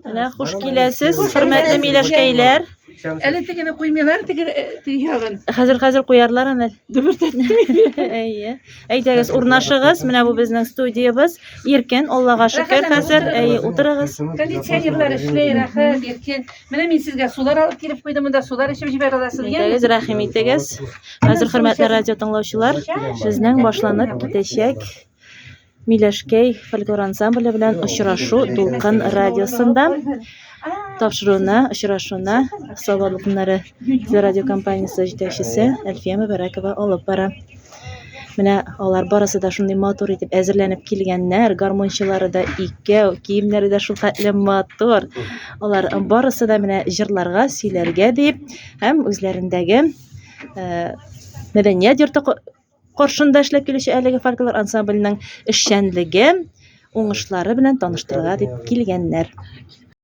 Менә хуш киләсез, хөрмәтле миләшкәйләр. Әле тегене куймыйлар, ягын. Хәзер куярлар аны. Әйе. Әйдәгез, урнашыгыз. Менә бу безнең студиябыз. Иркен, Аллага шөкер, хәзер. Әйе, утырыгыз. Кондиционерлар эшләй, рәхәт, иркен. Менә мин сезгә сулар алып килеп куйдым, монда сулар эчеп җибәрә аласыз. Әйдәгез, рәхим итегез. Хәзер хөрмәтле радио тыңлаучылар, безнең башланып китәчәк Миләшкәй фольклор ансамбле белән очрашу Дулкын радиосында очрашуына Салават көннәре радиокомпаниясе җитәкчесе Әлфия Мөбәрәкова алып бара. Менә алар барысы да шундый матур итеп әзерләнеп килгәннәр, гармончылары да икәү, киемнәре дә шул хәтле матур. Алар барысы да менә җырларга, сөйләргә дип һәм үзләрендәге мәдәният йорты каршында эшләп килүче әлеге фольклор ансамбленең эшчәнлеге, уңышлары белән таныштырырга дип килгәннәр.